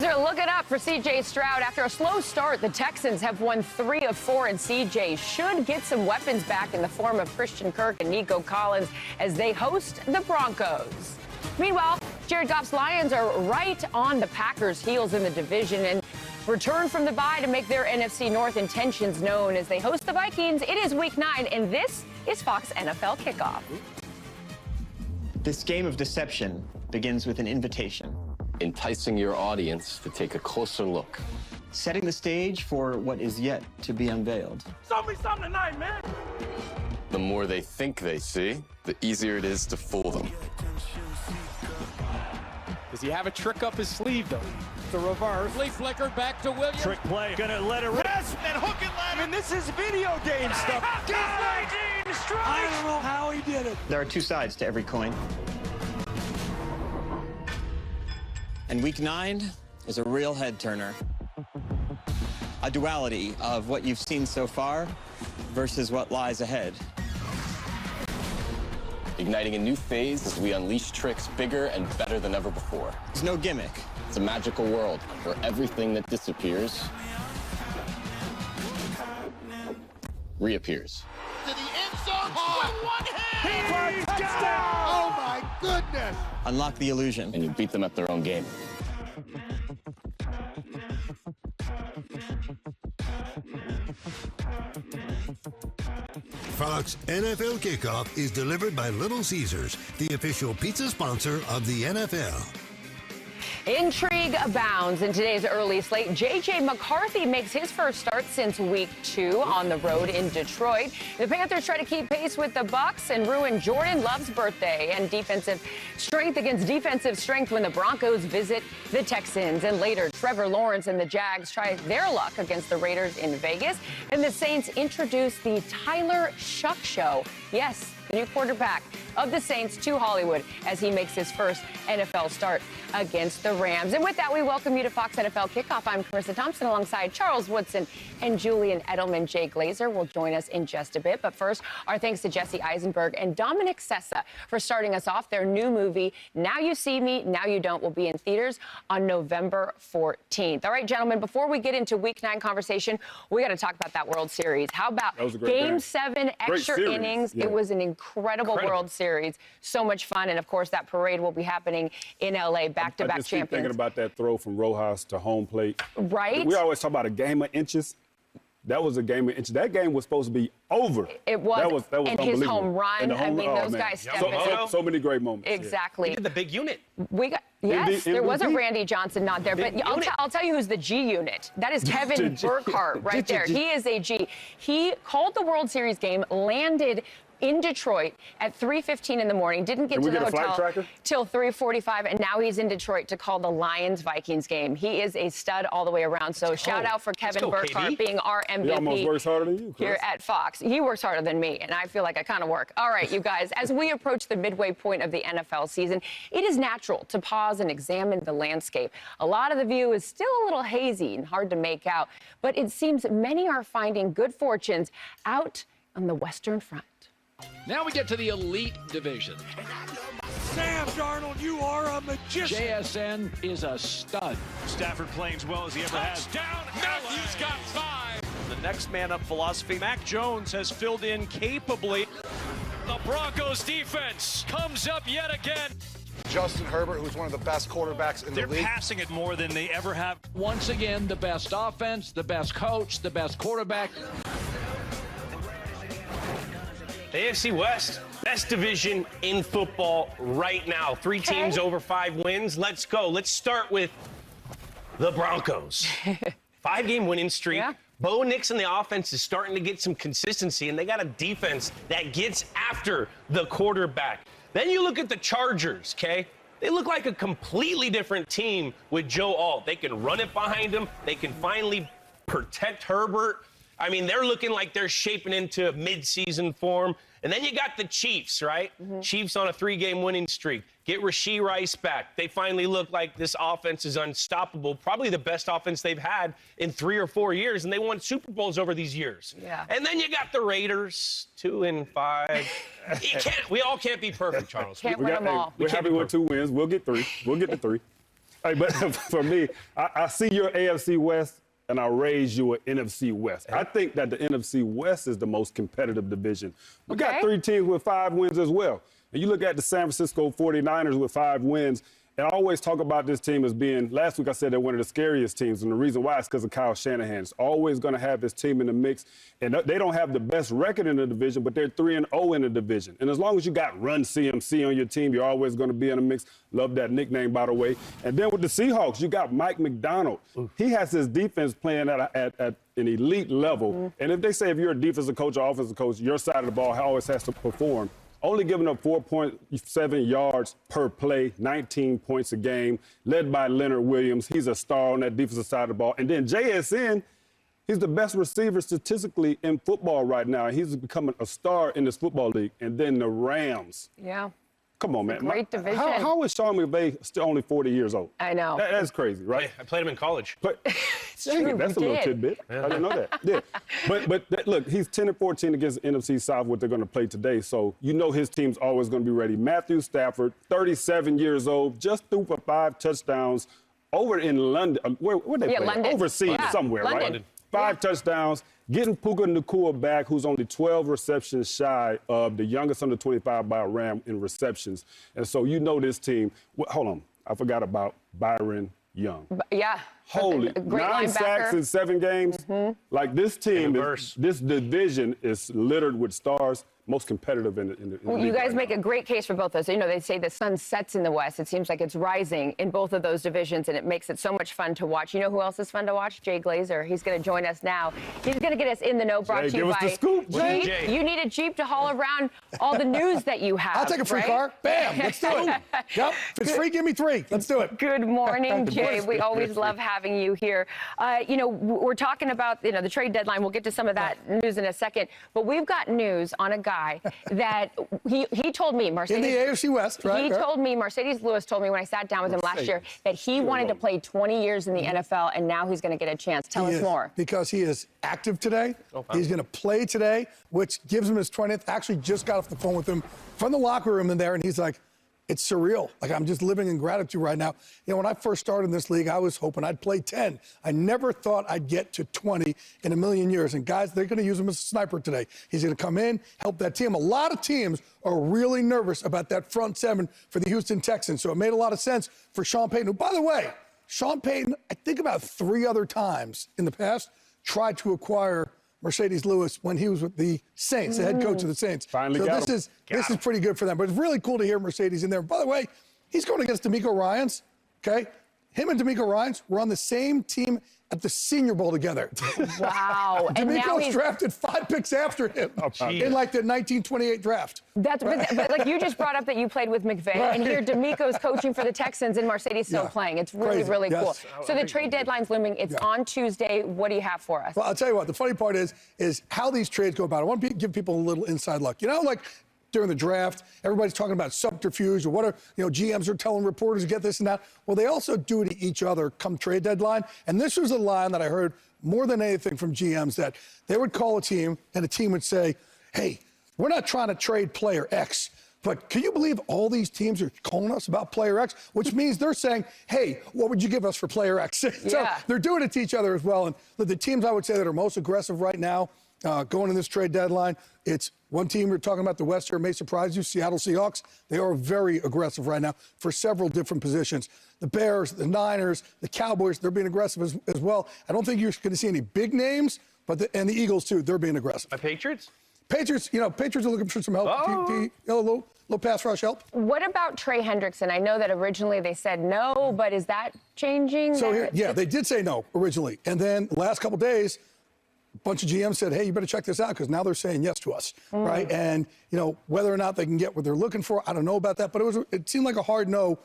They're looking up for C.J. Stroud. After a slow start, the Texans have won 3 of 4, and C.J. should get some weapons back in the form of Christian Kirk and Nico Collins as they host the Broncos. Meanwhile, Jared Goff's Lions are right on the Packers' heels in the division and return from the bye to make their NFC North intentions known as they host the Vikings. It is Week 9, and this is Fox NFL Kickoff. This game of deception begins with an invitation. Enticing your audience to take a closer look. Setting the stage for what is yet to be unveiled. Show me something tonight, man. The more they think they see, the easier it is to fool them. Does he have a trick up his sleeve, though? The reverse. Lee flickered back to Williams. Trick play. Gonna let it rip. And hook and ladder. And this is video game stuff. I don't know how he did it. There are two sides to every coin. And Week 9 is a real head-turner. A duality of what you've seen so far versus what lies ahead. Igniting a new phase as we unleash tricks bigger and better than ever before. There's no gimmick. It's a magical world where everything that disappears reappears. To the end zone with one hand. Touchdown! Oh my goodness! Unlock the illusion. And you beat them at their own game. Fox NFL Kickoff is delivered by Little Caesars, the official pizza sponsor of the NFL. Intrigue abounds in today's early slate. J.J. McCarthy makes his first start since Week 2 on the road in Detroit. The Panthers try to keep pace with the Bucs and ruin Jordan Love's birthday, and defensive strength against defensive strength when the Broncos visit the Texans. And later, Trevor Lawrence and the Jags try their luck against the Raiders in Vegas. And the Saints introduce the Tyler Shuck Show. Yes, the new quarterback of the Saints to Hollywood as he makes his first NFL start against the Rams. And with that, we welcome you to Fox NFL Kickoff. I'm Carissa Thompson alongside Charles Woodson and Julian Edelman. Jay Glazer will join us in just a bit. But first, our thanks to Jesse Eisenberg and Dominic Sessa for starting us off. Their new movie, Now You See Me, Now You Don't, will be in theaters on November 14th. All right, gentlemen, before we get into Week 9 conversation, we got to talk about that World Series. How about Game 7, extra innings? Yeah. It was an incredible World Series. So much fun. And, of course, that parade will be happening in L.A., back-to-back champions. I just keep thinking about that throw from Rojas to home plate. Right? We always talk about a game of inches. That was a game of inches. That game was supposed to be over. It was. That was and his home run. Those guys stepped in. So many great moments. Exactly. He did the big unit. There was a Randy Johnson nod there, but I'll tell you who's the G unit. That is Kevin Burkhardt right there. He is a G. He called the World Series game, landed in Detroit at 3:15 in the morning, didn't get to the hotel till 3:45, and now he's in Detroit to call the Lions-Vikings game. He is a stud all the way around, so shout out for Kevin Burkhardt being our MVP. He almost works harder than you, Chris. Here at Fox. He works harder than me, and I feel like I kind of work. All right, you guys, as we approach the midway point of the NFL season, it is natural to pause and examine the landscape. A lot of the view is still a little hazy and hard to make out, but it seems many are finding good fortunes out on the Western Front. Now we get to the elite division. Sam Darnold, you are a magician. JSN is a stud. Stafford playing as well as he ever has. Down, Matthews got 5. The next man up philosophy. Mac Jones has filled in capably. The Broncos defense comes up yet again. Justin Herbert, who's one of the best quarterbacks in the league. They're passing it more than they ever have. Once again, the best offense, the best coach, the best quarterback. The AFC West, best division in football right now. 3 teams over 5 wins. Let's go. Let's start with the Broncos. 5-game winning streak. Yeah. Bo Nix and the offense is starting to get some consistency, and they got a defense that gets after the quarterback. Then you look at the Chargers, okay? They look like a completely different team with Joe Alt. They can run it behind him. They can finally protect Herbert. I mean, they're looking like they're shaping into mid-season form. And then you got the Chiefs, right? Chiefs on a 3-game winning streak. Get Rashee Rice back. They finally look like this offense is unstoppable. Probably the best offense they've had in 3 or 4 years, and they won Super Bowls over these years. Yeah. And then you got the Raiders, 2-5. We all can't be perfect, Charles. Can't win them all. We're happy with 2 wins. We'll get 3. We'll get to 3. Hey, but for me, I see your AFC West, and I'll raise you an NFC West. I think that the NFC West is the most competitive division. We got 3 teams with 5 wins as well. And you look at the San Francisco 49ers with 5 wins, and I always talk about this team as being, last week I said they're one of the scariest teams, and the reason why is because of Kyle Shanahan. It's always going to have this team in the mix, and they don't have the best record in the division, but they're 3-0 in the division. And as long as you got Run CMC on your team, you're always going to be in the mix. Love that nickname, by the way. And then with the Seahawks, you got Mike McDonald. He has his defense playing at an elite level, and if they say if you're a defensive coach or offensive coach, your side of the ball always has to perform. Only giving up 4.7 yards per play, 19 points a game, led by Leonard Williams. He's a star on that defensive side of the ball. And then JSN, he's the best receiver statistically in football right now. He's becoming a star in this football league. And then the Rams. Yeah. Come on, man. Great division. How is Sean McVay still only 40 years old? I know. That's crazy, right? I played him in college. But dang it, that's a little tidbit. I didn't know that. Yeah. But look, he's 10-14 against the NFC South, what they're going to play today. So you know his team's always going to be ready. Matthew Stafford, 37 years old, just threw for 5 touchdowns over in London. Where they play? London. Overseas somewhere, London. Right? 5 touchdowns. Getting Puka Nacua back, who's only 12 receptions shy of the youngest under 25 by a Ram in receptions. And so you know this team. Hold on. I forgot about Byron Young. Yeah. Holy, 9 sacks in 7 games. Like this team, this division is littered with stars. Most competitive in the league. You guys make a great case for both those. You know, they say the sun sets in the West. It seems like it's rising in both of those divisions, and it makes it so much fun to watch. You know who else is fun to watch? Jay Glazer. He's going to join us now. He's going to get us in the know, brought to you by the scoop, Jay. Jeep. You need a Jeep to haul around all the news that you have. I'll take a free car. Bam, let's do it. Yep, if it's free, give me 3. Let's do it. Good morning, Jay. We always love having you here. You know, we're talking about, you know, the trade deadline. We'll get to some of that news in a second. But we've got news on a guy that he told me, Mercedes. In the AFC West, right? He told me, Mercedes Lewis told me when I sat down with him last year that he wanted to play 20 years in the NFL, and now he's going to get a chance. Tell us more. Because he is active today. He's going to play today, which gives him his 20th. Actually just got off the phone with him from the locker room in there, and he's like, it's surreal. Like, I'm just living in gratitude right now. You know, when I first started in this league, I was hoping I'd play 10. I never thought I'd get to 20 in a million years. And, guys, they're going to use him as a sniper today. He's going to come in, help that team. A lot of teams are really nervous about that front 7 for the Houston Texans. So it made a lot of sense for Sean Payton, who, by the way, Sean Payton, I think about 3 other times in the past, tried to acquire Mercedes Lewis when he was with the Saints, the head coach of the Saints. Finally got him. This is pretty good for them. But it's really cool to hear Mercedes in there. By the way, he's going against D'Amico Ryans, okay? Him and D'Amico Ryans were on the same team at the Senior Bowl together. Wow. D'Amico's drafted 5 picks after him in like the 1928 draft. But like you just brought up that you played with McVay, and here D'Amico's coaching for the Texans and Mercedes still playing. It's really, really cool. So the trade deadline's looming. It's on Tuesday. What do you have for us? Well, I'll tell you what. The funny part is how these trades go about. I want to give people a little inside look. You know, like during the draft, everybody's talking about subterfuge or what are, you know, GMs are telling reporters to get this and that. Well, they also do to each other come trade deadline. And this was a line that I heard more than anything from GMs, that they would call a team and a team would say, hey, we're not trying to trade player X, but can you believe all these teams are calling us about player X? Which means they're saying, hey, what would you give us for player X? So they're doing it to each other as well. And the teams I would say that are most aggressive right now going in this trade deadline, it's one team we're talking about, the West here, may surprise you, Seattle Seahawks. They are very aggressive right now for several different positions. The Bears, the Niners, the Cowboys, they're being aggressive as well. I don't think you're going to see any big names, but and the Eagles, too, they're being aggressive. Patriots? Patriots, you know, Patriots are looking for some help. A little pass rush help. What about Trey Hendrickson? I know that originally they said no, but is that changing? So, they did say no originally. And then the last couple days, a bunch of GMs said, hey, you better check this out, because now they're saying yes to us, right? And, you know, whether or not they can get what they're looking for, I don't know about that. But it seemed like a hard no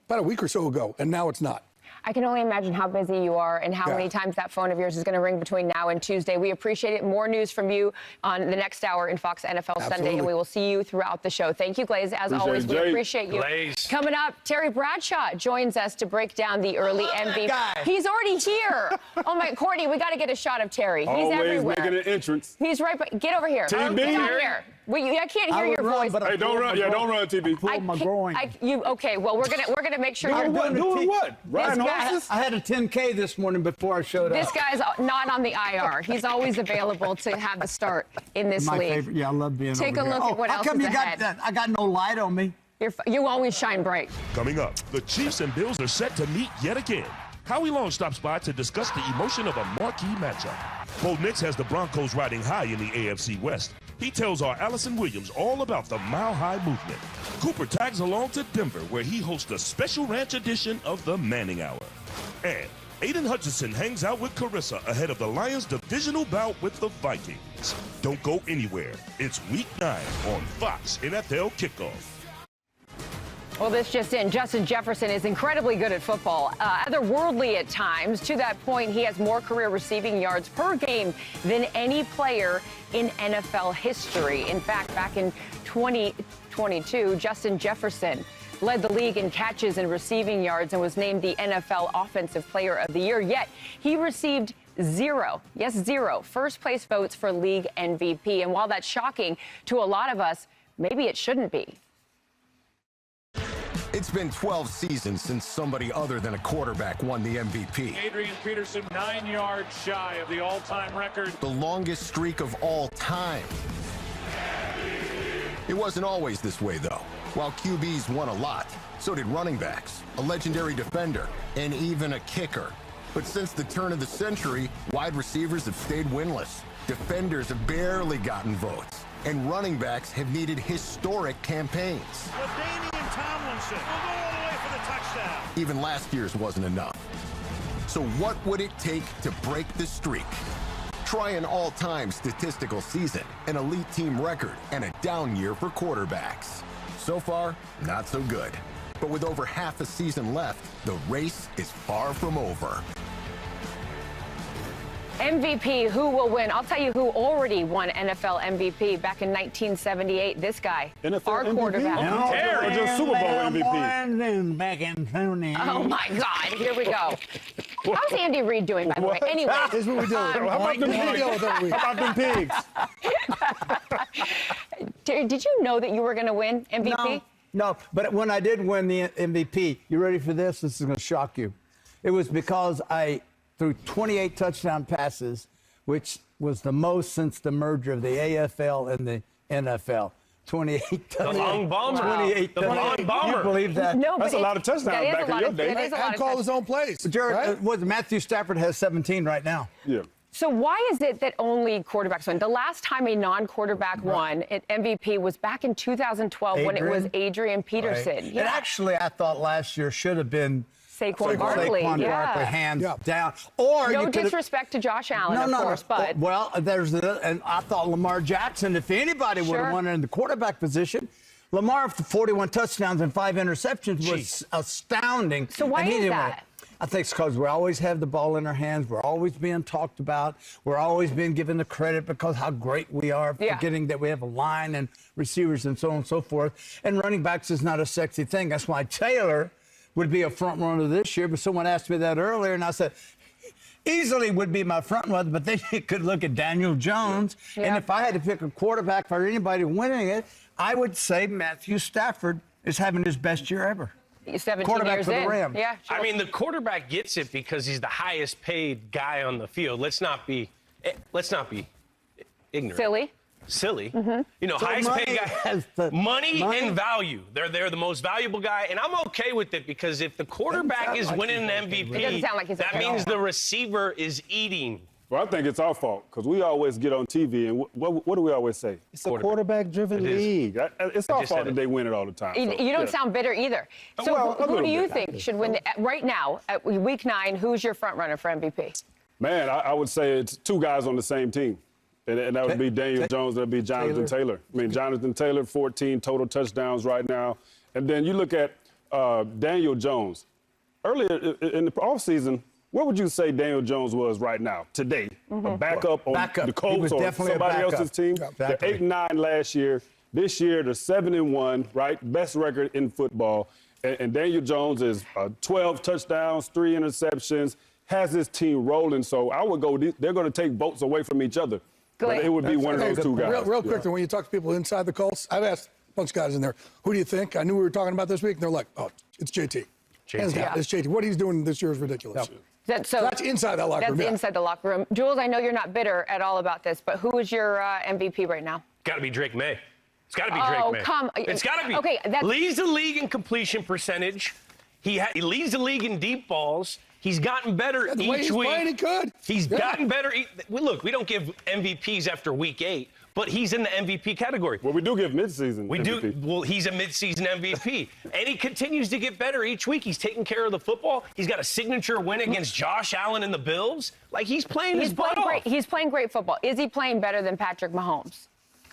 about a week or so ago, and now it's not. I can only imagine how busy you are and how many times that phone of yours is going to ring between now and Tuesday. We appreciate it. More news from you on the next hour in Fox NFL Sunday, and we will see you throughout the show. Thank you, Glaze. As always, we appreciate you. Coming up, Terry Bradshaw joins us to break down the early MVP. He's already here. Oh, my, Courtney, we got to get a shot of Terry. He's always everywhere. Making an entrance. He's right, but get over here. TB. Get out here. I can't hear your voice. Hey, don't run. Yeah, don't run, TB. Pulled my groin. Okay, well, we're gonna make sure you're doing what? Riding horses? I had a 10K this morning before I showed up. This guy's not on the IR. He's always available to have the start in this My league. favorite. Yeah, I love being Take over a look here. at what how else come is you ahead. got that? I got no light on me. You always shine bright. Coming up, the Chiefs and Bills are set to meet yet again. Howie Long stops by to discuss the emotion of a marquee matchup. Bo Nix has the Broncos riding high in the AFC West. He tells our Allison Williams all about the Mile High movement. Cooper tags along to Denver, where he hosts a special ranch edition of the Manning Hour. And Aiden Hutchinson hangs out with Carissa ahead of the Lions' divisional bout with the Vikings. Don't go anywhere. It's Week 9 on Fox NFL Kickoff. Well, this just in. Justin Jefferson is incredibly good at football, otherworldly at times. To that point, he has more career receiving yards per game than any player in NFL history. In fact, back in 2022, Justin Jefferson led the league in catches and receiving yards and was named the NFL Offensive Player of the Year. Yet, he received zero first-place votes for league MVP. And while that's shocking to a lot of us, maybe it shouldn't be. It's been 12 seasons since somebody other than a quarterback won the MVP. Adrian Peterson 9 yards shy of the all-time record. The longest streak of all time. It wasn't always this way, though. While QBs won a lot, so did running backs, a legendary defender, and even a kicker. But since the turn of the century, wide receivers have stayed winless. Defenders have barely gotten votes. And running backs have needed historic campaigns. Tomlinson will go all the way for the touchdown. Even last year's wasn't enough. So what would it take to break the streak? Try an all-time statistical season, an elite team record, and a down year for quarterbacks. So far, not so good. But with over half a season left, the race is far from over. MVP, who will win? I'll tell you who already won NFL MVP back in 1978. This guy, NFL our MVP? quarterback. Or just Super Bowl MVP? Back in 20. Oh my God! Here we go. How's Andy Reid doing, by the way? Anyway, Here's what we do. How about them pigs? How about them pigs? Did you know that you were going to win MVP? No, but when I did win the MVP, you ready for this? This is going to shock you. It was because I threw 28 touchdown passes, which was the most since the merger of the AFL and the NFL. 28 touchdowns. The long bomber. 28 the long bomber. You believe that? No, That's a lot of touchdowns back in your day. That is a lot And of call his own plays. Jared, Matthew Stafford has 17 right now. Yeah. So why is it that only quarterbacks win? The last time a non-quarterback won at MVP was back in 2012 when it was Adrian Peterson. Right. Yeah. And actually, I thought last year should have been Saquon Barkley. Barkley, hands down. Or no you disrespect to Josh Allen, of course, but well, and I thought Lamar Jackson, if anybody would have won in the quarterback position. Lamar, 41 touchdowns and 5 interceptions was astounding. So why is that? I think it's because we always have the ball in our hands. We're always being talked about. We're always being given the credit because how great we are, forgetting that we have a line and receivers and so on and so forth. And running backs is not a sexy thing. That's why Taylor would be a front runner this year. But someone asked me that earlier, and I said, easily would be my front runner, but then you could look at Daniel Jones. Yeah. And if I had to pick a quarterback for anybody winning it, I would say Matthew Stafford is having his best year ever. 17 quarterback years for the in. Rams. Yeah, sure. I mean, the quarterback gets it because he's the highest paid guy on the field. Let's not be ignorant. Silly. Mm-hmm. You know, so highest paid guy has money and value. They're the most valuable guy, and I'm okay with it because if the quarterback is winning an MVP, that means the receiver is eating. Well, I think it's our fault because we always get on TV and what do we always say? It's a quarterback-driven league. It's our fault that they win it all the time. You don't sound bitter either. So who do you think should win right now at Week 9? Who's your front runner for MVP? Man, I would say it's two guys on the same team. And that would be Daniel Jones, that would be Jonathan Taylor. I mean, Jonathan Taylor, 14 total touchdowns right now. And then you look at Daniel Jones. Earlier in the offseason, what would you say Daniel Jones was right now, today? A backup on the Colts or somebody else's team? They're 8-9 last year. This year, they're 7-1, right? Best record in football. And Daniel Jones is 12 touchdowns, 3 interceptions, has his team rolling. So I would go, they're going to take votes away from each other. But it would be one of those two guys. Real quick, when you talk to people inside the Colts, I've asked a bunch of guys in there, who do you think? I knew we were talking about this week, and they're like, oh, it's JT. Hands down, it's JT. What he's doing this year is ridiculous. That's inside that locker room. That's inside the locker room. Jules, I know you're not bitter at all about this, but who is your MVP right now? Got to be Drake May. It's got to be Drake May. It's got to be. Okay, leads the league in completion percentage. He leads the league in deep balls. He's gotten better the each way he's week. Playing, he could. He's gotten better. Look, we don't give MVPs after week 8, but he's in the MVP category. Well, we do give midseason We MVP. do. Well, he's a midseason MVP, and he continues to get better each week. He's taking care of the football. He's got a signature win against Josh Allen and the Bills. Like, he's playing his butt off. He's playing great football. Is he playing better than Patrick Mahomes?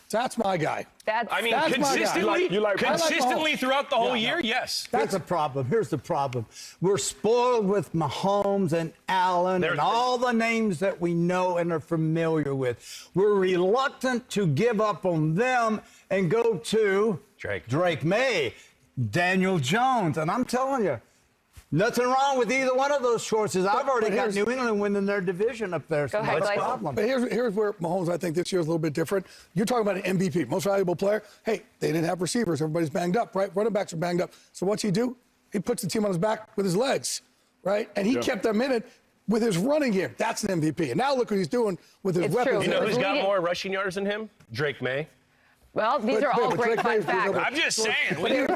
That's my guy. That's consistently, consistently throughout the whole year, yes. That's the problem. Here's the problem. We're spoiled with Mahomes and Allen and all the names that we know and are familiar with. We're reluctant to give up on them and go to Drake May, Daniel Jones. And I'm telling you, nothing wrong with either one of those choices. I've already got New England winning their division up there. So that's the problem. But here's where Mahomes, I think, this year is a little bit different. You're talking about an MVP, most valuable player. Hey, they didn't have receivers. Everybody's banged up, right? Running backs are banged up. So what's he do? He puts the team on his back with his legs, right? And he kept them in it with his running game. That's an MVP. And now look what he's doing with his weapons. You know who's got more rushing yards than him? Drake May. Well, these are all great fun facts. I'm just saying.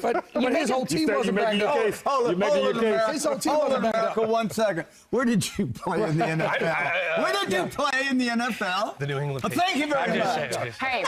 But his whole team wasn't banged up. Hold on, His whole team wasn't banged up. 1 second. Where did you play in the NFL? Where did you play in the NFL? The New England Patriots. Thank you very much. Hey.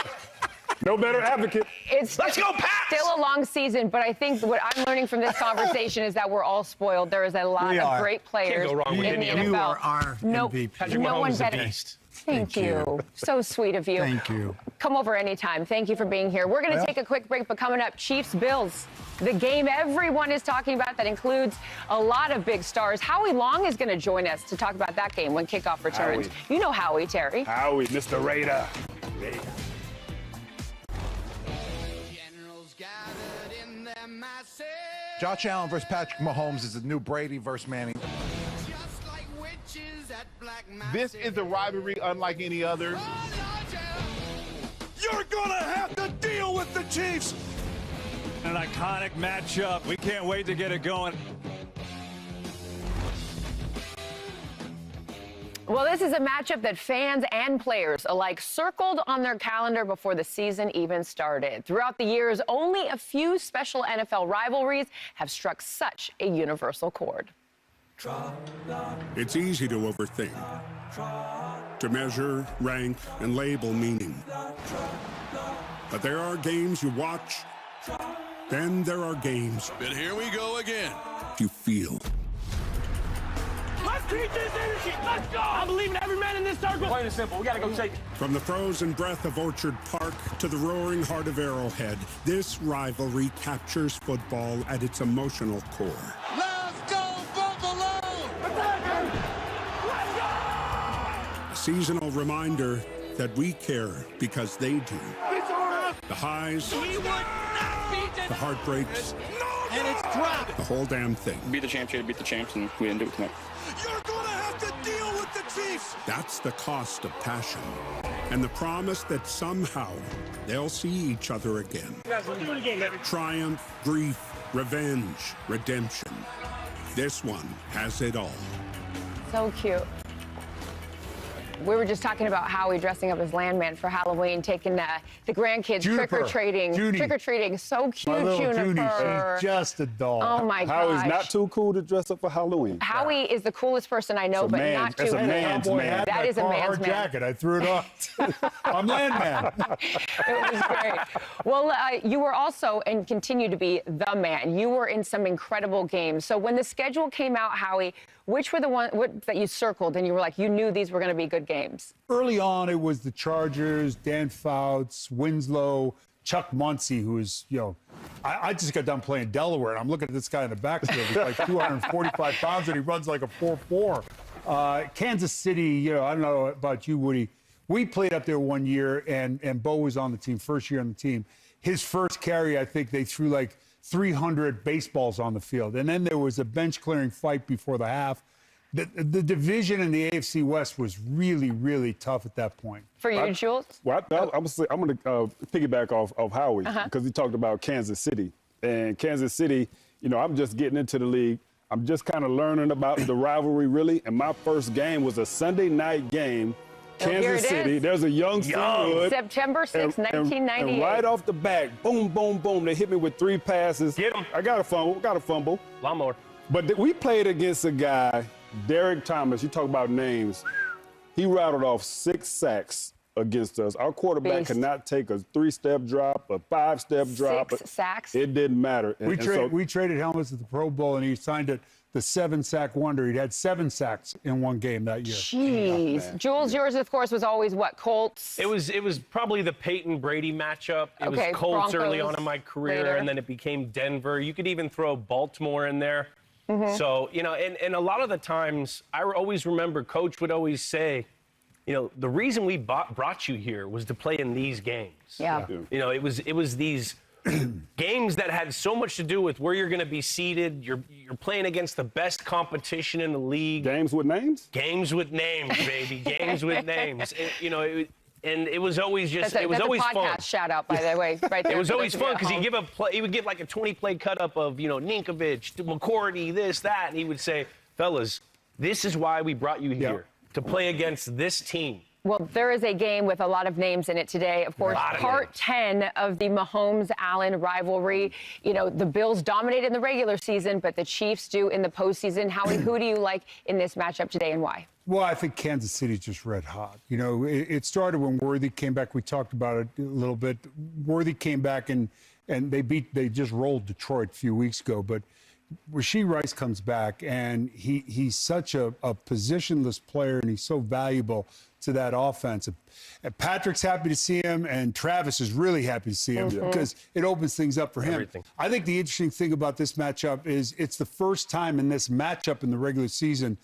No better advocate. Let's go, Pats! Still a long season, but I think what I'm learning from this conversation is that we're all spoiled. There is a lot of great players Can't go wrong with in the NFL. You are our MVP. Patrick no Mahomes one is a better. beast. Thank you. So sweet of you. Thank you. Come over anytime. Thank you for being here. We're going to take a quick break, but coming up, Chiefs-Bills, the game everyone is talking about that includes a lot of big stars. Howie Long is going to join us to talk about that game when kickoff returns. Howie. You know Howie, Terry. Howie, Mr. Raider. Josh Allen versus Patrick Mahomes is the new Brady versus Manning. This is a rivalry unlike any other. You're gonna have to deal with the Chiefs. An iconic matchup. We can't wait to get it going. Well, this is a matchup that fans and players alike circled on their calendar before the season even started. Throughout the years, only a few special NFL rivalries have struck such a universal chord. It's easy to overthink, to measure, rank, and label meaning. But there are games you watch, then there are games. But here we go again. You feel. Let's keep this energy. Let's go. I believe in every man in this circle. Plain and simple. We got to go take it. From the frozen breath of Orchard Park to the roaring heart of Arrowhead, this rivalry captures football at its emotional core. Let's go, Buffalo. Let's go. A seasonal reminder that we care because they do. The highs, the heartbreaks, and it's dropped. the whole damn thing. Beat the champs here to beat the champs, and we didn't do it tonight. You're going to have to deal with the Chiefs. That's the cost of passion and the promise that somehow they'll see each other again. Triumph, grief, revenge, redemption. This one has it all. So cute. We were just talking about Howie dressing up as Landman for Halloween, taking the grandkids trick-or-treating. Trick-or-treating. So cute, Juniper. She's just a doll. Oh, my gosh. Howie's not too cool to dress up for Halloween. Howie is the coolest person I know, but not too That's cool. a man's man. That is a man's man. jacket. I threw it on. I'm Landman. It was great. Well, you were also and continue to be the man. You were in some incredible games. So when the schedule came out, Howie, which were the ones that you circled and you were like, you knew these were going to be good games? Early on, it was the Chargers, Dan Fouts, Winslow, Chuck Muncie, who is, I just got done playing Delaware, and I'm looking at this guy in the backfield. He's like 245 pounds, and he runs like a 4.4. Kansas City, I don't know about you, Woody. We played up there one year, and Bo was on the team, first year on the team. His first carry, I think they threw like 300 baseballs on the field. And then there was a bench clearing fight before the half. the division in the AFC West was really, really tough at that point. For you, Jules? Well, I'm going to piggyback off Howie because he talked about Kansas City. And Kansas City, I'm just getting into the league. I'm just kind of learning about the rivalry, really. And my first game was a Sunday night game, Kansas City. There's a young Seawood. September 6, 1998. And right off the bat, boom, boom, boom, they hit me with 3 passes. Get him. I got a fumble. Lawnmower. But we played against a guy, Derek Thomas. You talk about names. He rattled off 6 sacks against us. Our quarterback could not take a 3-step drop, a 5-step drop. 6 sacks? It didn't matter. We traded helmets at the Pro Bowl, and he signed it the 7-sack wonder. He'd had 7 sacks in one game that year. Jeez. Jules, yours, of course, was always what, Colts? It was probably the Peyton-Brady matchup. It was Colts early on in my career, and then it became Denver. You could even throw Baltimore in there. So, and a lot of the times, I always remember Coach would always say, the reason we brought you here was to play in these games. Yeah. It was these games that had so much to do with where you're going to be seated. You're playing against the best competition in the league. Games with names? Games with names, baby. Games with names. And it was always just, it was always fun. That's a podcast shout out, by the way, right there. It was always fun because he would give like a 20-play cut up of, Ninkovich, McCourty, this, that, and he would say, fellas, this is why we brought you here, to play against this team. Well, there is a game with a lot of names in it today. Of course, part 10 of the Mahomes-Allen rivalry. The Bills dominated in the regular season, but the Chiefs do in the postseason. Howie, who do you like in this matchup today and why? Well, I think Kansas City's just red hot. It started when Worthy came back. We talked about it a little bit. Worthy came back and they just rolled Detroit a few weeks ago. But Rashee Rice comes back, and he's such a positionless player, and he's so valuable to that offense. And Patrick's happy to see him, and Travis is really happy to see him because it opens things up for him. I think the interesting thing about this matchup is it's the first time in this matchup in the regular season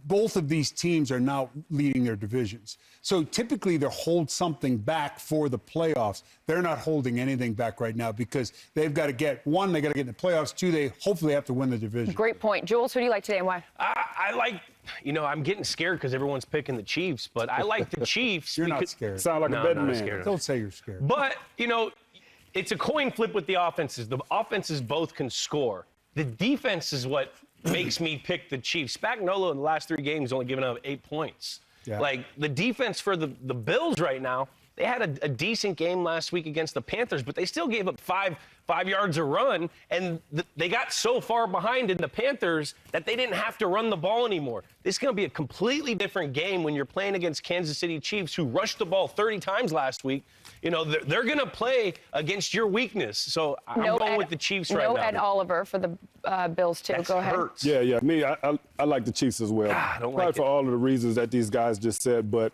both of these teams are now leading their divisions. So typically they hold something back for the playoffs. They're not holding anything back right now because they've got to get, one, they got to get in the playoffs. Two, they hopefully have to win the division. Great point. Jules, who do you like today and why? I like, I'm getting scared because everyone's picking the Chiefs, but I like the Chiefs. You're not scared. Sound like a betting man. Don't say you're scared. But, it's a coin flip with the offenses. The offenses both can score. The defense is what makes me pick the Chiefs. Spagnuolo in the last 3 games only given up 8 points. Yeah. Like, the defense for the Bills right now, they had a decent game last week against the Panthers, but they still gave up five yards a run, and they got so far behind in the Panthers that they didn't have to run the ball anymore. This is going to be a completely different game when you're playing against Kansas City Chiefs, who rushed the ball 30 times last week. They're going to play against your weakness. So I'm going with the Chiefs right now. No Ed Oliver for the Bills, too. Go ahead. Hurts. Yeah. Me, I like the Chiefs as well. I don't Probably like for all of the reasons that these guys just said, but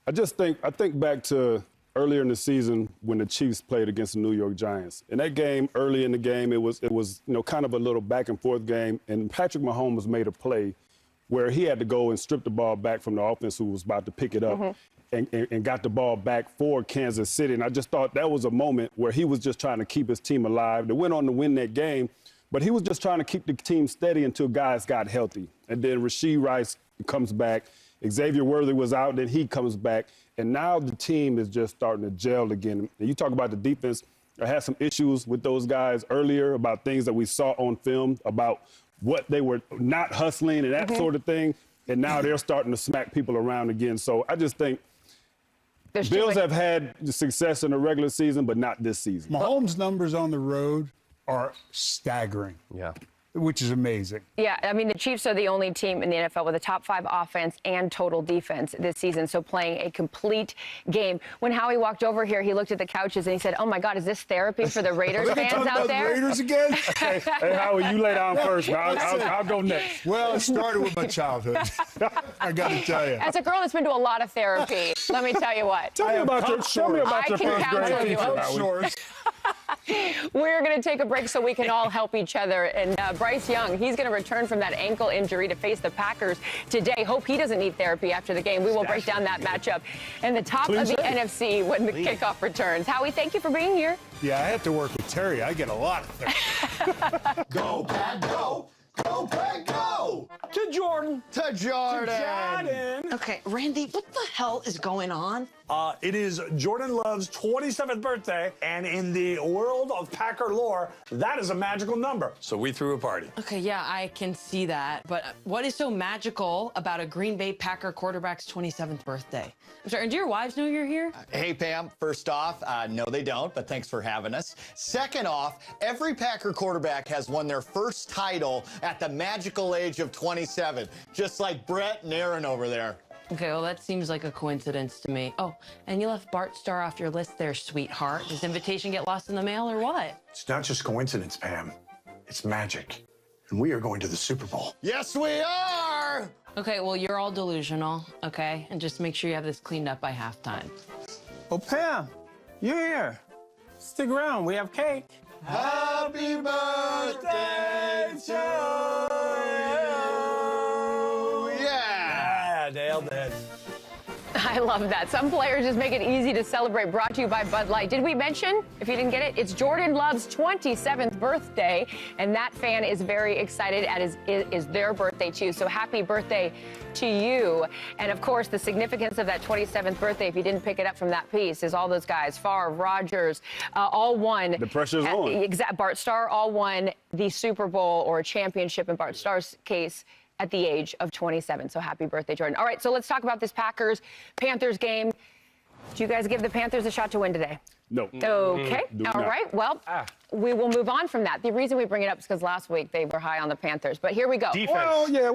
I think back to earlier in the season when the Chiefs played against the New York Giants. In that game, early in the game, it was kind of a little back and forth game, and Patrick Mahomes made a play where he had to go and strip the ball back from the offense who was about to pick it up and got the ball back for Kansas City. And I just thought that was a moment where he was just trying to keep his team alive. They went on to win that game, but he was just trying to keep the team steady until guys got healthy. And then Rashee Rice comes back. Xavier Worthy was out, then he comes back. And now the team is just starting to gel again. And you talk about the defense. I had some issues with those guys earlier about things that we saw on film about what they were not hustling and that sort of thing. And now they're starting to smack people around again. So I just think Bills have had success in the regular season, but not this season. Mahomes' numbers on the road are staggering. Yeah. Which is amazing. Yeah, I mean, the Chiefs are the only team in the NFL with a top 5 offense and total defense this season, so playing a complete game. When Howie walked over here, he looked at the couches and he said, oh, my God, is this therapy for the Raiders fans out there? The Raiders again? Hey, Howie, you lay down first. I'll go next. Well, it started with my childhood. I got to tell you. As a girl that's been to a lot of therapy, let me tell you what. Tell me about your first grade teacher, We're going to take a break so we can all help each other. And Bryce Young, he's going to return from that ankle injury to face the Packers today. Hope he doesn't need therapy after the game. We will break down that matchup. And the top of the NFC when the kickoff returns. Howie, thank you for being here. Yeah, I have to work with Terry. I get a lot of therapy. Go, Pack, go! Go, Pack, go! No! To Jordan. To Jordan. Okay, Randy, what the hell is going on? It is Jordan Love's 27th birthday, and in the world of Packer lore, that is a magical number. So we threw a party. Okay, yeah, I can see that. But what is so magical about a Green Bay Packer quarterback's 27th birthday? I'm sorry, and do your wives know you're here? Hey, Pam, first off, no, they don't, but thanks for having us. Second off, every Packer quarterback has won their first title at the magical age of 27, just like Brett and Aaron over there. Okay, well, that seems like a coincidence to me. Oh, and you left Bart Starr off your list there, sweetheart. Does invitation get lost in the mail or what? It's not just coincidence, Pam. It's magic. And we are going to the Super Bowl. Yes, we are! Okay, well, you're all delusional, okay? And just make sure you have this cleaned up by halftime. Oh, Pam, you're here. Stick around. We have cake. Happy birthday to you! Yeah! Nailed it. I love that. Some players just make it easy to celebrate. Brought to you by Bud Light. Did we mention, if you didn't get it, it's Jordan Love's 27th birthday, and that fan is very excited, as is their birthday too. So happy birthday to you. And of course, the significance of that 27th birthday, if you didn't pick it up from that piece, is all those guys, Favre, Rodgers, all won. The pressure's on. Bart Starr all won the Super Bowl, or a championship in Bart Starr's case, at the age of 27. So happy birthday, Jordan. All right, so let's talk about this Packers-Panthers game. Do you guys give the Panthers a shot to win today? No. Okay. All right. Well, we will move on from that. The reason we bring it up is because last week they were high on the Panthers. But here we go. Defense. Well, yeah.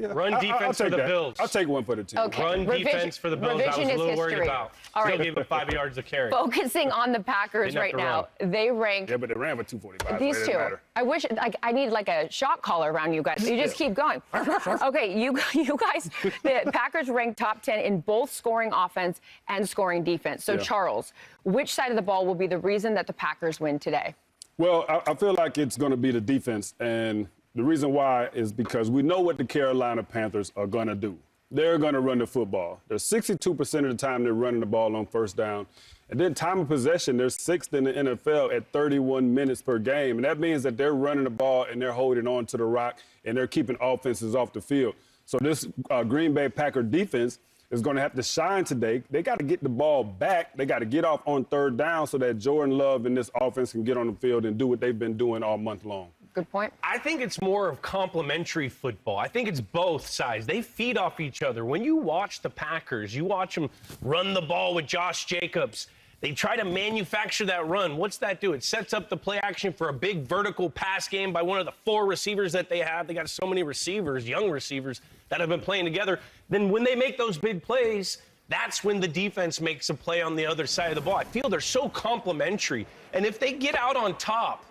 Run defense for the Bills. I'll take one for the team. Okay. Run defense for the Bills. I was a little worried about. All right. Still gave them 5 yards of carry. Focusing on the Packers right now, they rank. Yeah, but they ran for 245. These so it two. doesn't matter. I wish, I need like a shot collar around you guys. You just keep going. Okay, you guys, the Packers rank top 10 in both scoring offense and scoring defense. So, Charles, which side of the ball will be the reason that the Packers win today? Well, I feel like it's going to be the defense. And the reason why is because we know what the Carolina Panthers are going to do. They're going to run the football. They're 62% of the time they're running the ball on first down. And then time of possession, they're sixth in the NFL at 31 minutes per game. And that means that they're running the ball and they're holding on to the rock and they're keeping offenses off the field. So this Green Bay Packer defense is going to have to shine today. They got to get the ball back. They got to get off on third down so that Jordan Love and this offense can get on the field and do what they've been doing all month long. Good point. I think it's more of complementary football. I think it's both sides. They feed off each other. When you watch the Packers, you watch them run the ball with Josh Jacobs. They try to manufacture that run. What's that do? It sets up the play action for a big vertical pass game by one of the 4 receivers that they have. They got so many receivers, young receivers, that have been playing together. Then when they make those big plays, that's when the defense makes a play on the other side of the ball. I feel they're so complementary. And if they get out on top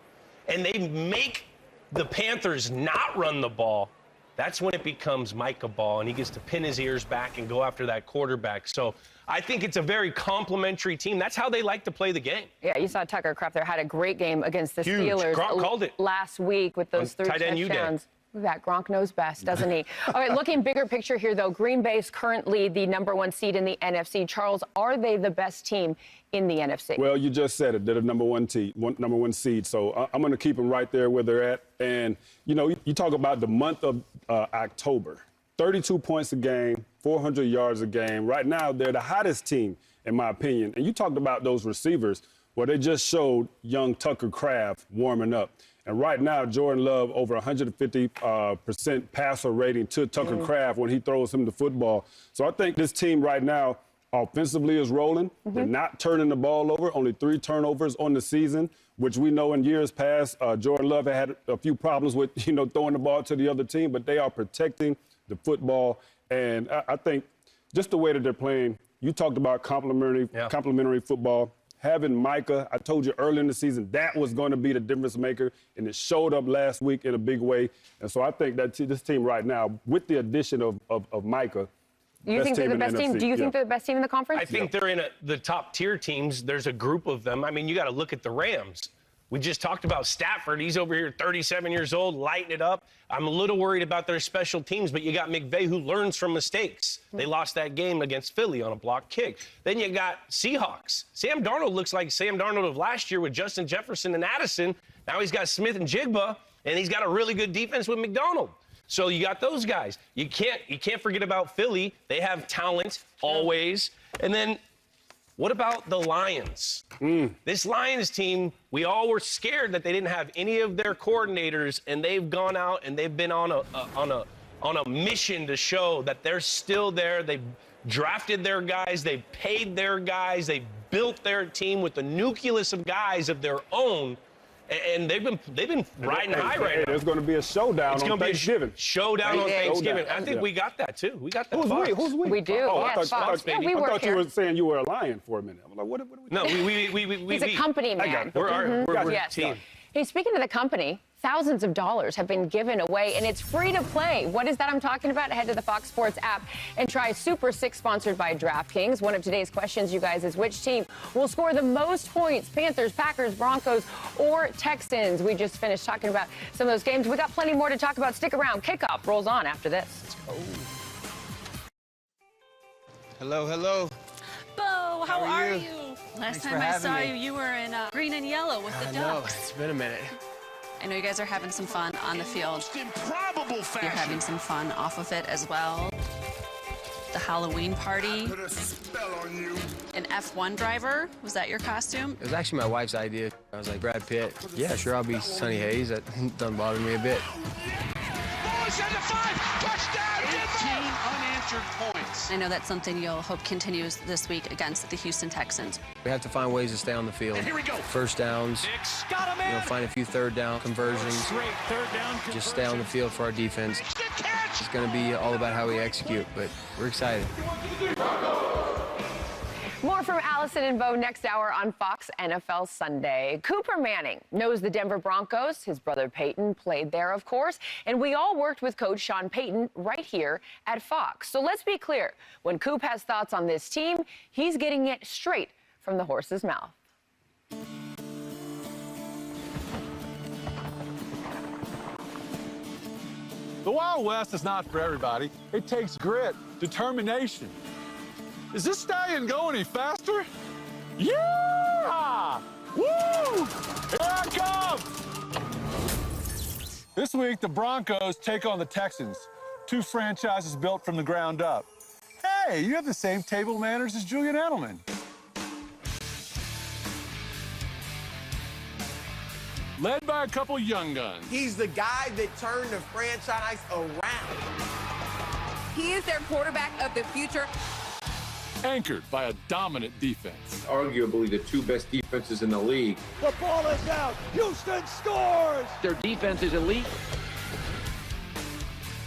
and they make the Panthers not run the ball, that's when it becomes Micah ball, and he gets to pin his ears back and go after that quarterback. So I think it's a very complimentary team. That's how they like to play the game. Yeah, you saw Tucker Kraft there had a great game against the Steelers. Gronk called it last week with those 3 touchdowns. That Gronk knows best, doesn't he? All right, looking bigger picture here, though, Green Bay's currently the #1 seed in the NFC. Charles, are they the best team in the NFC? Well, you just said it. They're the number one seed. So I'm going to keep them right there where they're at. And, you know, you talk about the month of October, 32 points a game, 400 yards a game. Right now, they're the hottest team, in my opinion. And you talked about those receivers. Well, they just showed young Tucker Kraft warming up. And right now, Jordan Love over 150% passer rating to Tucker Kraft when he throws him the football. So I think this team right now offensively is rolling. They're not turning the ball over, only 3 turnovers on the season, which we know in years past, Jordan Love had a few problems with, throwing the ball to the other team, but they are protecting the football. And I think just the way that they're playing, you talked about complementary football. Having Micah, I told you early in the season, that was going to be the difference maker, and it showed up last week in a big way. And so I think that this team right now, with the addition of Micah, you think they're the best team? Do you think they're the best team in the conference? I think they're in the top tier teams. There's a group of them. I mean, you got to look at the Rams. We just talked about Stafford. He's over here 37 years old, lighting it up. I'm a little worried about their special teams, but you got McVay who learns from mistakes. They lost that game against Philly on a block kick. Then you got Seahawks. Sam Darnold looks like Sam Darnold of last year with Justin Jefferson and Addison. Now he's got Smith and Jigba, and he's got a really good defense with McDonald. So you got those guys. You can't forget about Philly. They have talent always. And then what about the Lions? This Lions team, we all were scared that they didn't have any of their coordinators, and they've gone out and they've been on a mission to show that they're still there. They've drafted their guys, they've paid their guys, they've built their team with a nucleus of guys of their own. And they've been riding high right now. There's going to be a showdown on Thanksgiving. Showdown on Thanksgiving. I think we got that too. We got that. Who's we? We do. Oh, Yes, Fox. I thought you were saying you were a Lion for a minute. I'm like, what are we? No, He's a company man. I got it. We're Yes. a team. Hey, speaking of the company, thousands of dollars have been given away, and it's free to play. What is that I'm talking about? Head to the Fox Sports app and try Super 6, sponsored by DraftKings. One of today's questions, you guys, is which team will score the most points? Panthers, Packers, Broncos, or Texans? We just finished talking about some of those games. We got plenty more to talk about. Stick around. Kickoff rolls on after this. Hello, hello. Bo, how are you? Thanks Last for time I having saw me. you, you were in green and yellow with the I know, Ducks. it's been a minute. I know you guys are having some fun on the field. Improbable fashion. You're having some fun off of it as well. The Halloween party. Put a spell on you. An F1 driver. Was that your costume? It was actually my wife's idea. I was like, Brad Pitt. Yeah, sure, I'll be Sonny Hayes. That doesn't bother me a bit. Boys at the 5. Touchdown, 18 unanswered points. I know that's something you'll hope continues this week against the Houston Texans. We have to find ways to stay on the field. And here we go. First downs, Got him in. find a few third down conversions. Straight third down. Just stay on the field for our defense. It's going to be all about how we execute, but we're excited. More from Allison and Bo next hour on Fox NFL Sunday. Cooper Manning knows the Denver Broncos. His brother Peyton played there, of course. And we all worked with Coach Sean Payton right here at Fox. So let's be clear. When Coop has thoughts on this team, he's getting it straight from the horse's mouth. The Wild West is not for everybody. It takes grit, determination. Is this stallion go any faster? Yeah! Woo! Here I come! This week, the Broncos take on the Texans, two franchises built from the ground up. Hey, you have the same table manners as Julian Edelman. Led by a couple young guns. He's the guy that turned the franchise around. He is their quarterback of the future. Anchored by a dominant defense. Arguably the two best defenses in the league. The ball is out. Houston scores. Their defense is elite.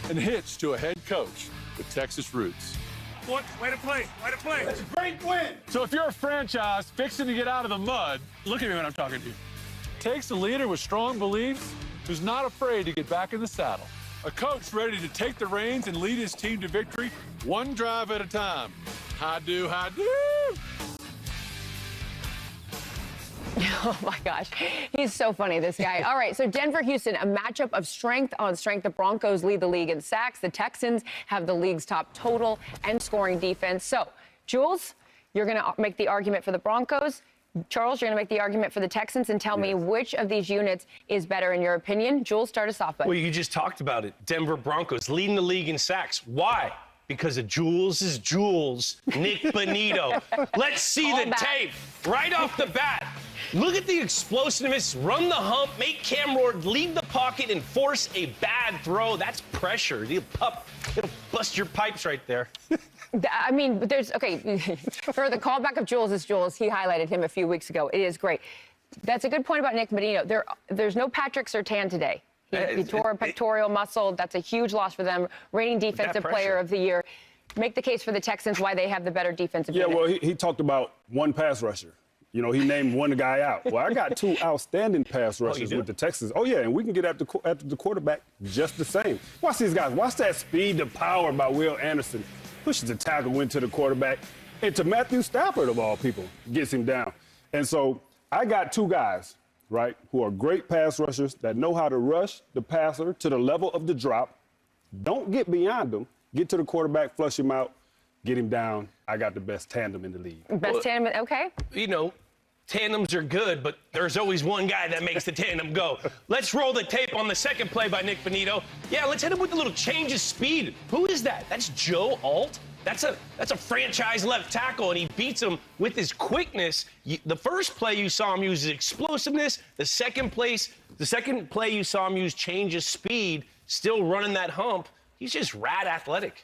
And hitched to a head coach with Texas roots. What? Way to play. Way to play. That's a great win. So if you're a franchise fixing to get out of the mud, look at me when I'm talking to you. Takes a leader with strong beliefs who's not afraid to get back in the saddle. A coach ready to take the reins and lead his team to victory one drive at a time. How do? Oh, my gosh. He's so funny, this guy. All right, so Denver-Houston, a matchup of strength on strength. The Broncos lead the league in sacks. The Texans have the league's top total and scoring defense. So, Jules, you're going to make the argument for the Broncos. Charles, you're going to make the argument for the Texans and tell me which of these units is better in your opinion. Jules, start us off, buddy. Well, you just talked about it. Denver Broncos leading the league in sacks. Why? Because of Jules' Jules, Nick Bonito. Let's see the tape right off the bat. Look at the explosiveness, run the hump, make Cam Ward leave the pocket and force a bad throw. That's pressure. It'll bust your pipes right there. I mean, okay, for the callback of Jules is Jules. He highlighted him a few weeks ago. It is great. That's a good point about Nick Bonito. There's no Patrick Surtain today. He tore a pectoral muscle. That's a huge loss for them. Reigning defensive player of the year. Make the case for the Texans why they have the better defensive unit. Yeah, well, he talked about one pass rusher. You know, he named one guy out. Well, I got two outstanding pass rushers with the Texans. Oh, yeah, and we can get after the quarterback just the same. Watch these guys. Watch that speed to power by Will Anderson. Pushes the tackle, went to the quarterback, and to Matthew Stafford, of all people, gets him down. And so I got two guys, right, who are great pass rushers that know how to rush the passer to the level of the drop. Don't get beyond them. Get to the quarterback, flush him out, get him down. I got the best tandem in the league. Best tandem, okay. You know, tandems are good, but there's always one guy that makes the tandem go. Let's roll the tape on the second play by Nick Bonito. Yeah, let's hit him with a little change of speed. Who is that? That's Joe Alt. That's a franchise left tackle, and he beats him with his quickness. The first play you saw him use his explosiveness. The second play you saw him use change of speed, still running that hump. He's just rad athletic.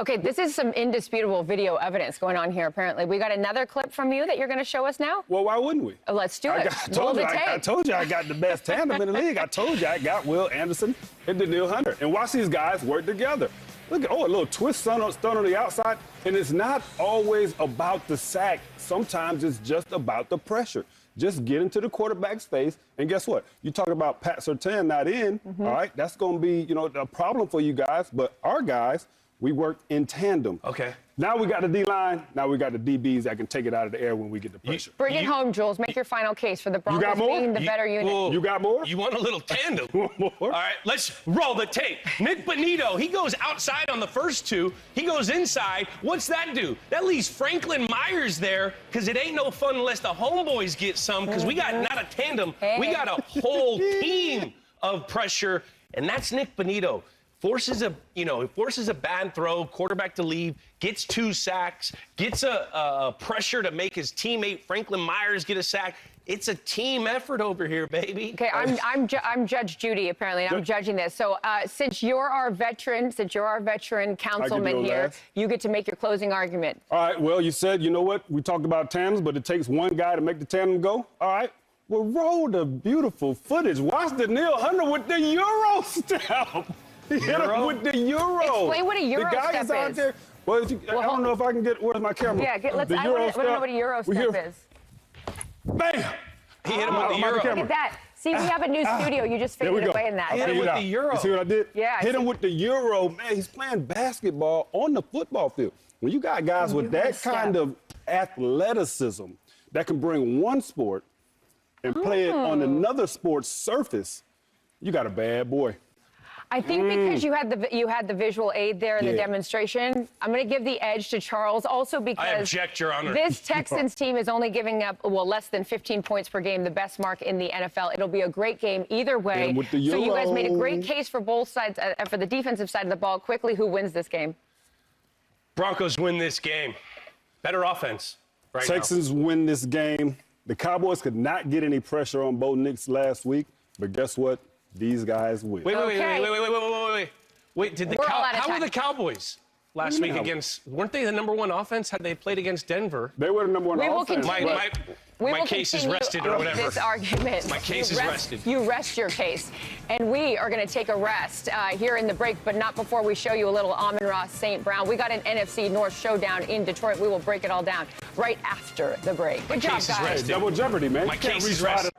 Okay, this is some indisputable video evidence going on here, apparently. We got another clip from you that you're going to show us now? Well, why wouldn't we? Let's do it. I told you I got the best tandem in the league. I told you I got Will Anderson and Daniil Hunter. And watch these guys work together. Look at, a little twist stun on the outside. And it's not always about the sack. Sometimes it's just about the pressure. Just get into the quarterback's face, and guess what? You talk about Pat Surtain not in, all right? That's going to be, a problem for you guys. But our guys, we work in tandem. Okay. Now we got the D-line. Now we got the DBs that can take it out of the air when we get the pressure. Bring it home, Jules. Make your final case for the Broncos being the better unit. You got more? You want a little tandem? More? All right, let's roll the tape. Nick Bonito, he goes outside on the first two. He goes inside. What's that do? That leaves Franklin Myers there, because it ain't no fun unless the homeboys get some, because we got not a tandem. We got a whole team of pressure, and that's Nick Bonito. Forces a bad throw, quarterback to leave, gets 2 sacks, gets a pressure to make his teammate Franklin Myers get a sack. It's a team effort over here, baby. Okay, I'm Judge Judy, apparently. I'm judging this. So since you're our veteran councilman here, you get to make your closing argument. All right, well, you said, you know what? We talked about tandems, but it takes one guy to make the tandem go. All right. Well, roll the beautiful footage. Watch Daniil Hunter with the Euro step. He hit him with the Euro. Explain what a Euro step is. The guy is out there. Well, I don't know if I can get. Where's my camera? Yeah, I want to know what a Euro step is. Bam! He hit him with the Euro. Look at that. See, we have a new studio. You just faded away in that. Hit him with the Euro. You see what I did? Yeah. Hit him with the Euro. Man, he's playing basketball on the football field. When you got guys with that kind of athleticism that can bring one sport and play it on another sport's surface, you got a bad boy. I think because you had the visual aid there in the demonstration, I'm going to give the edge to Charles. Also because I object, Your Honor. This Texans team is only giving up less than 15 points per game, the best mark in the NFL. It'll be a great game either way. So you guys made a great case for both sides, for the defensive side of the ball. Quickly, who wins this game? Broncos win this game. Better offense. Texans win this game. The Cowboys could not get any pressure on Bo Nix last week, but guess what? These guys win. Wait, how were the Cowboys last week against, weren't they the #1 offense? Had they played against Denver? They were the #1 offense. My case is rested or whatever. This argument. My case is rested. You rest your case. And we are going to take a rest here in the break, but not before we show you a little Amon-Ra St. Brown. We got an NFC North showdown in Detroit. We will break it all down right after the break. Good job, guys. Double jeopardy, man. My case is rested.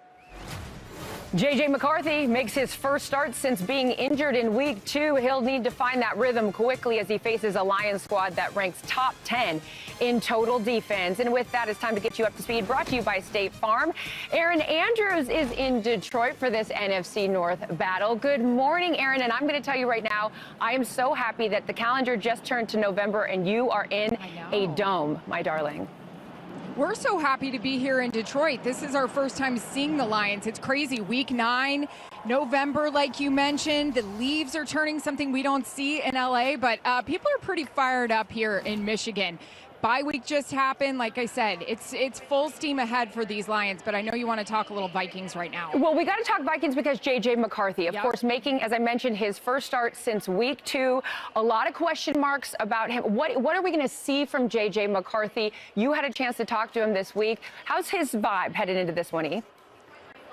J.J. McCarthy makes his first start since being injured in Week 2. He'll need to find that rhythm quickly as he faces a Lions squad that ranks top 10 in total defense. And with that, it's time to get you up to speed. Brought to you by State Farm. Aaron Andrews is in Detroit for this NFC North battle. Good morning, Aaron. And I'm going to tell you right now, I am so happy that the calendar just turned to November and you are in a dome, my darling. We're so happy to be here in Detroit. This is our first time seeing the Lions. It's crazy. Week 9, November, like you mentioned. The leaves are turning, something we don't see in LA, but people are pretty fired up here in Michigan. Bye week just happened. Like I said, it's full steam ahead for these Lions, but I know you want to talk a little Vikings right now. Well, we got to talk Vikings because J.J. McCarthy, of course, making, as I mentioned, his first start since Week 2. A lot of question marks about him. What are we going to see from J.J. McCarthy? You had a chance to talk to him this week. How's his vibe headed into this one, E?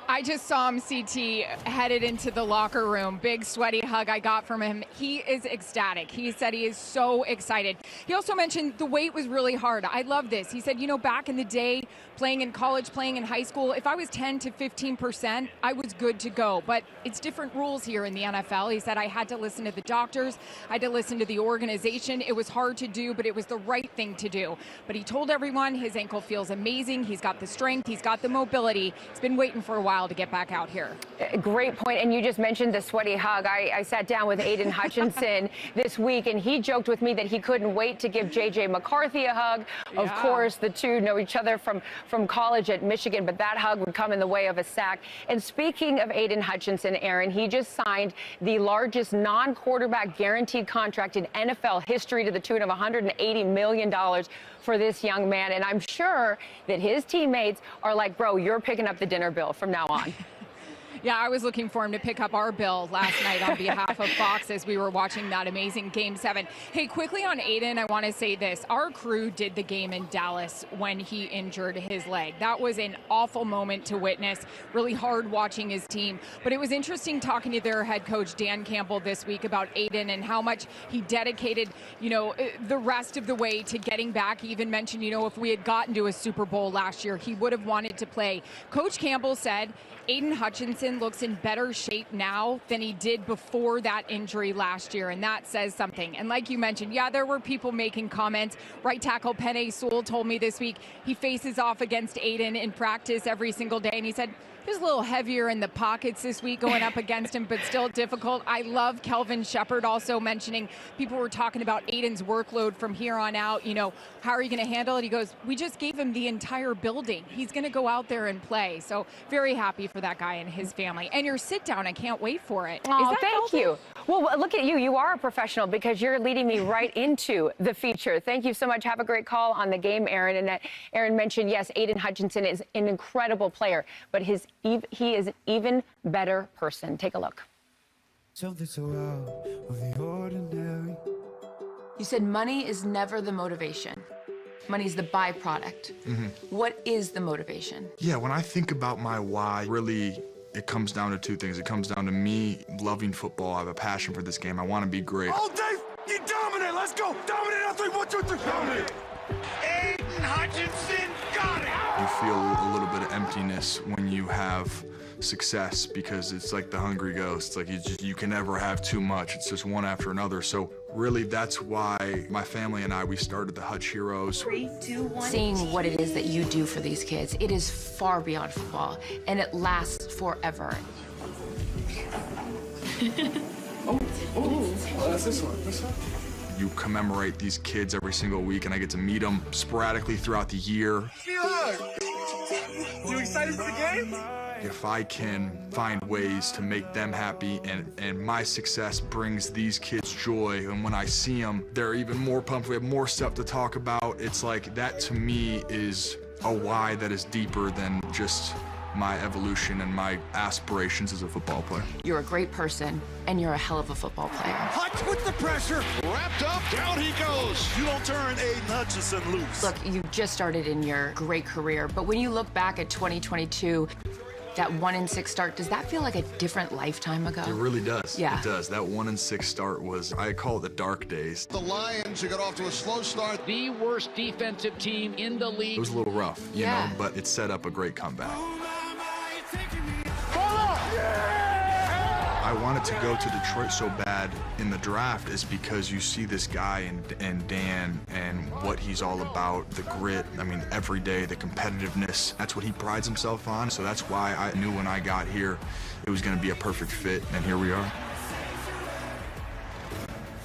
I just saw him, CT, headed into the locker room. Big sweaty hug I got from him. He is ecstatic. He said he is so excited. He also mentioned the weight was really hard. I love this. He said, back in the day, playing in college, playing in high school, if I was 10 to 15%, I was good to go. But it's different rules here in the NFL. He said, I had to listen to the doctors. I had to listen to the organization. It was hard to do, but it was the right thing to do. But he told everyone his ankle feels amazing. He's got the strength. He's got the mobility. He's been waiting for a while. while to get back out here. Great point. And you just mentioned the sweaty hug. I sat down with Aiden Hutchinson this week, and he joked with me that he couldn't wait to give J.J. McCarthy a hug. Of course, the two know each other from college at Michigan, but that hug would come in the way of a sack. And speaking of Aiden Hutchinson, Aaron, he just signed the largest non-quarterback guaranteed contract in NFL history to the tune of $180 million for this young man. And I'm sure that his teammates are like, bro, you're picking up the dinner bill from now on. Yeah, I was looking for him to pick up our bill last night on behalf of Fox as we were watching that amazing Game 7. Hey, quickly on Aiden, I want to say this. Our crew did the game in Dallas when he injured his leg. That was an awful moment to witness, really hard watching his team. But it was interesting talking to their head coach, Dan Campbell, this week about Aiden and how much he dedicated, the rest of the way to getting back. He even mentioned, if we had gotten to a Super Bowl last year, he would have wanted to play. Coach Campbell said Aiden Hutchinson looks in better shape now than he did before that injury last year, and that says something. And like you mentioned, there were people making comments. Right tackle Penei Sewell told me this week he faces off against Aiden in practice every single day, and he said he was a little heavier in the pockets this week going up against him, but still difficult. I love Kelvin Shepard also mentioning people were talking about Aiden's workload from here on out. How are you going to handle it? He goes, we just gave him the entire building. He's going to go out there and play. So very happy for that guy and his family. And your sit down, I can't wait for it. Oh, thank you. Well, look at you. You are a professional because you're leading me right into the feature. Thank you so much. Have a great call on the game, Aaron. And Aaron mentioned, yes, Aiden Hutchinson is an incredible player, but he is an even better person. Take a look. Something so out of the ordinary. You said money is never the motivation. Money's the byproduct. What is the motivation? Yeah, when I think about my why, really, it comes down to two things. It comes down to me loving football. I have a passion for this game. I want to be great. All day, you dominate. Let's go. Dominate on 3, 1, 2, 3. Dominate. Aiden Hutchinson got it. You feel a little bit of emptiness when you have success because it's like the hungry ghost. It's like you can never have too much. It's just one after another. So really, that's why my family and we started the Hutch Heroes. 3, 2, 1. Seeing what it is that you do for these kids, it is far beyond football, and it lasts forever. That's this one. This one. You commemorate these kids every single week, and I get to meet them sporadically throughout the year. You excited for the game? If I can find ways to make them happy and my success brings these kids joy, and when I see them, they're even more pumped. We have more stuff to talk about. It's like that to me is a why that is deeper than just my evolution and my aspirations as a football player. You're a great person, and you're a hell of a football player. Hutch with the pressure. Wrapped up. Down he goes. You don't turn Aiden Hutchinson loose. Look, you just started in your great career, but when you look back at 2022, that 1-6 start, does that feel like a different lifetime ago? It really does. Yeah. It does. That 1-6 start was, I call it the dark days. The Lions, who got off to a slow start. The worst defensive team in the league. It was a little rough, you know, but it set up a great comeback. I wanted to go to Detroit so bad in the draft is because you see this guy and Dan and what he's all about, the grit, I mean, every day, the competitiveness. That's what he prides himself on. So that's why I knew when I got here, it was going to be a perfect fit, and here we are.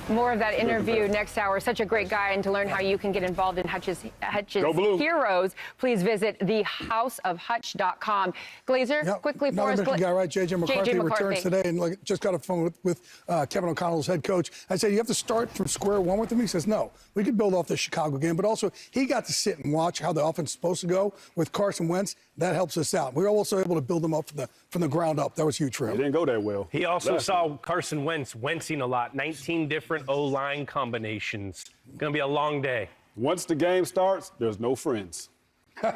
More of that interview next hour. Such a great guy, and to learn how you can get involved in Hutch's Heroes, please visit thehouseofhutch.com. Glazer, quickly for us. Guy, right? J.J. McCarthy returns today, and just got a phone with Kevin O'Connell's head coach. I said, you have to start from square one with him? He says, no. We could build off the Chicago game, but also he got to sit and watch how the offense is supposed to go with Carson Wentz. That helps us out. We were also able to build him up from the ground up. That was huge for him. It didn't go that well. He also saw Carson Wentz wincing a lot, 19 different O-line combinations. Going to be a long day. Once the game starts, there's no friends. Yeah,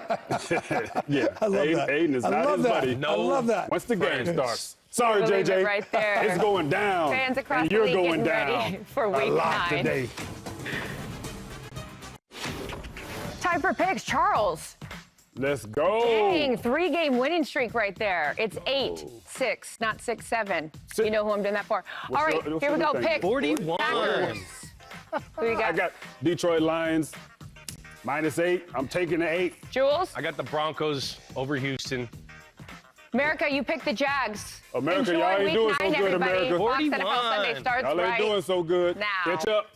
I love that. Aiden is not his buddy. I love that. Once the game starts. Sorry, We'll JJ. right there. It's going down. Fans across and the you're league going getting down. ready for week 9. Today. Time for picks, Charles. Let's go. Dang, 3-game winning streak right there. It's 8-6, not 6-7. You know who I'm doing that for. All right, here we go. Pick 41. Packers. Who you got? I got Detroit Lions -8. I'm taking the 8. Jules? I got the Broncos over Houston. America, you picked the Jags. America, Enjoy y'all ain't week doing so 9, good, everybody. America. Fox NFL Sunday starts Y'all ain't right doing so good. now. Catch up.